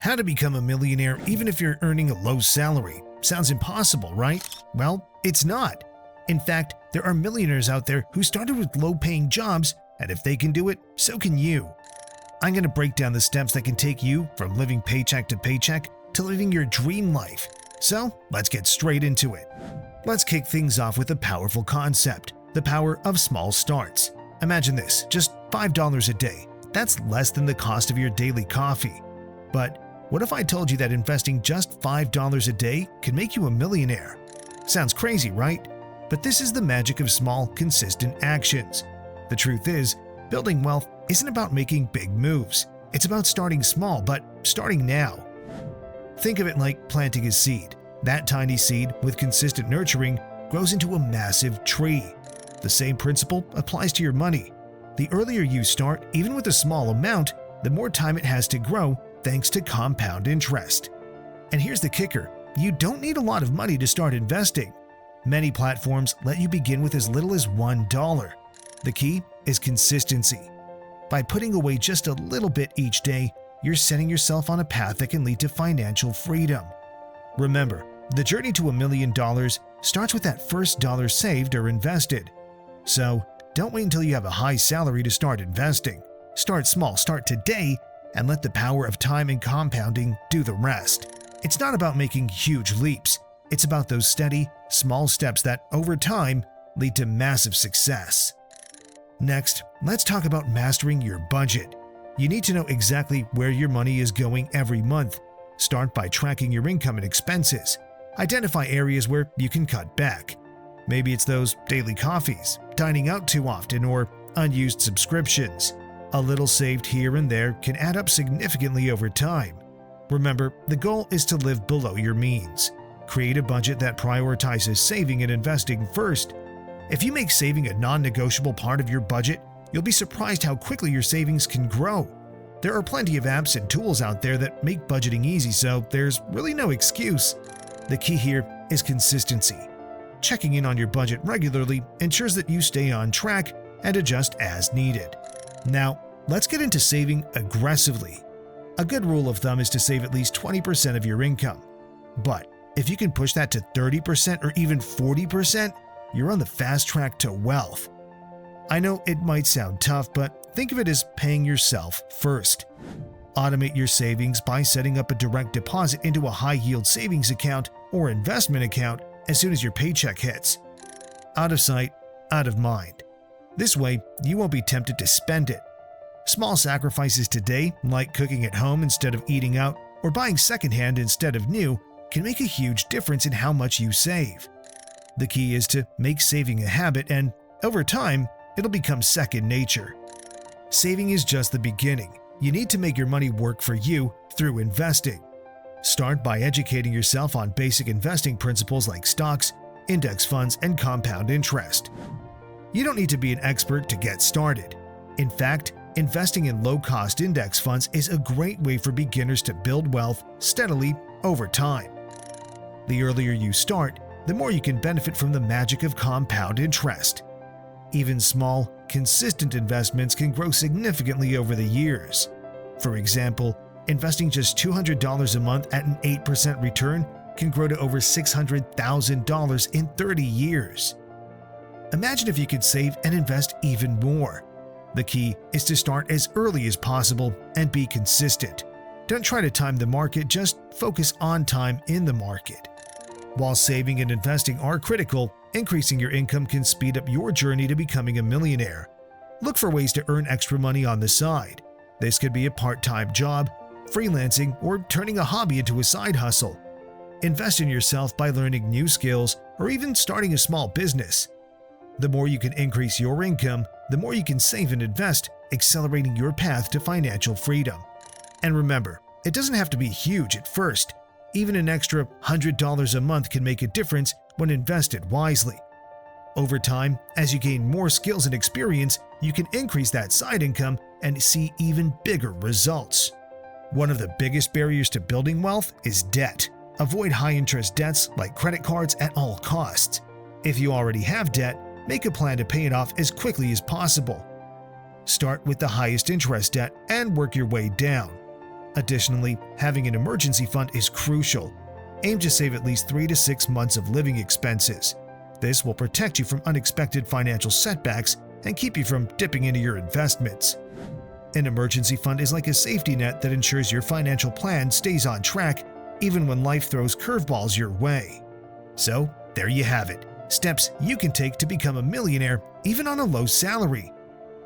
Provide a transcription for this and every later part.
How to become a millionaire even if you're earning a low salary. Sounds impossible, right? Well, it's not. In fact, there are millionaires out there who started with low-paying jobs, and if they can do it, so can you. I'm going to break down the steps that can take you from living paycheck to paycheck to living your dream life. So, let's get straight into it. Let's kick things off with a powerful concept, the power of small starts. Imagine this, just $5 a day. That's less than the cost of your daily coffee. But what if I told you that investing just $5 a day could make you a millionaire? Sounds crazy, right? But this is the magic of small, consistent actions. The truth is, building wealth isn't about making big moves. It's about starting small, but starting now. Think of it like planting a seed. That tiny seed, with consistent nurturing, grows into a massive tree. The same principle applies to your money. The earlier you start, even with a small amount, the more time it has to grow thanks to compound interest. And here's the kicker, you don't need a lot of money to start investing. Many platforms let you begin with as little as $1. The key is consistency. By putting away just a little bit each day, you're setting yourself on a path that can lead to financial freedom. Remember, the journey to $1 million starts with that first dollar saved or invested. So, don't wait until you have a high salary to start investing. Start small, start today, and let the power of time and compounding do the rest. It's not about making huge leaps. It's about those steady, small steps that, over time, lead to massive success. Next, let's talk about mastering your budget. You need to know exactly where your money is going every month. Start by tracking your income and expenses. Identify areas where you can cut back. Maybe it's those daily coffees, dining out too often, or unused subscriptions. A little saved here and there can add up significantly over time. Remember, the goal is to live below your means. Create a budget that prioritizes saving and investing first. If you make saving a non-negotiable part of your budget, you'll be surprised how quickly your savings can grow. There are plenty of apps and tools out there that make budgeting easy, so there's really no excuse. The key here is consistency. Checking in on your budget regularly ensures that you stay on track and adjust as needed. Now, let's get into saving aggressively. A good rule of thumb is to save at least 20% of your income. But if you can push that to 30% or even 40%, you're on the fast track to wealth. I know it might sound tough, but think of it as paying yourself first. Automate your savings by setting up a direct deposit into a high-yield savings account or investment account as soon as your paycheck hits. Out of sight, out of mind. This way, you won't be tempted to spend it. Small sacrifices today, like cooking at home instead of eating out or buying secondhand instead of new, can make a huge difference in how much you save. The key is to make saving a habit, and over time, it'll become second nature. Saving is just the beginning. You need to make your money work for you through investing. Start by educating yourself on basic investing principles like stocks, index funds, and compound interest. You don't need to be an expert to get started. In fact, investing in low-cost index funds is a great way for beginners to build wealth steadily over time. The earlier you start, the more you can benefit from the magic of compound interest. Even small, consistent investments can grow significantly over the years. For example, investing just $200 a month at an 8% return can grow to over $600,000 in 30 years. Imagine if you could save and invest even more. The key is to start as early as possible and be consistent. Don't try to time the market, just focus on time in the market. While saving and investing are critical, increasing your income can speed up your journey to becoming a millionaire. Look for ways to earn extra money on the side. This could be a part-time job, freelancing, or turning a hobby into a side hustle. Invest in yourself by learning new skills or even starting a small business. The more you can increase your income, the more you can save and invest, accelerating your path to financial freedom. And remember, it doesn't have to be huge at first. Even an extra $100 a month can make a difference when invested wisely. Over time, as you gain more skills and experience, you can increase that side income and see even bigger results. One of the biggest barriers to building wealth is debt. Avoid high-interest debts like credit cards at all costs. If you already have debt, make a plan to pay it off as quickly as possible. Start with the highest interest debt and work your way down. Additionally, having an emergency fund is crucial. Aim to save at least 3 to 6 months of living expenses. This will protect you from unexpected financial setbacks and keep you from dipping into your investments. An emergency fund is like a safety net that ensures your financial plan stays on track even when life throws curveballs your way. So, there you have it. Steps you can take to become a millionaire even on a low salary.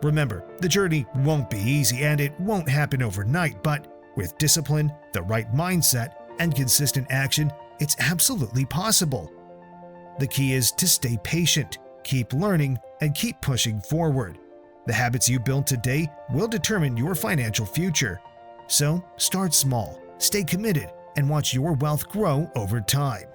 Remember, the journey won't be easy and it won't happen overnight, but with discipline, the right mindset, and consistent action, it's absolutely possible. The key is to stay patient, keep learning, and keep pushing forward. The habits you build today will determine your financial future. So, start small, stay committed, and watch your wealth grow over time.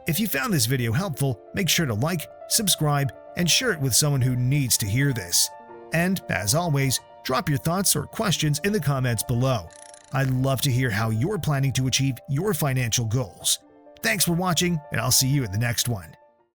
If you found this video helpful, make sure to like, subscribe, and share it with someone who needs to hear this. And, as always, drop your thoughts or questions in the comments below. I'd love to hear how you're planning to achieve your financial goals. Thanks for watching, and I'll see you in the next one.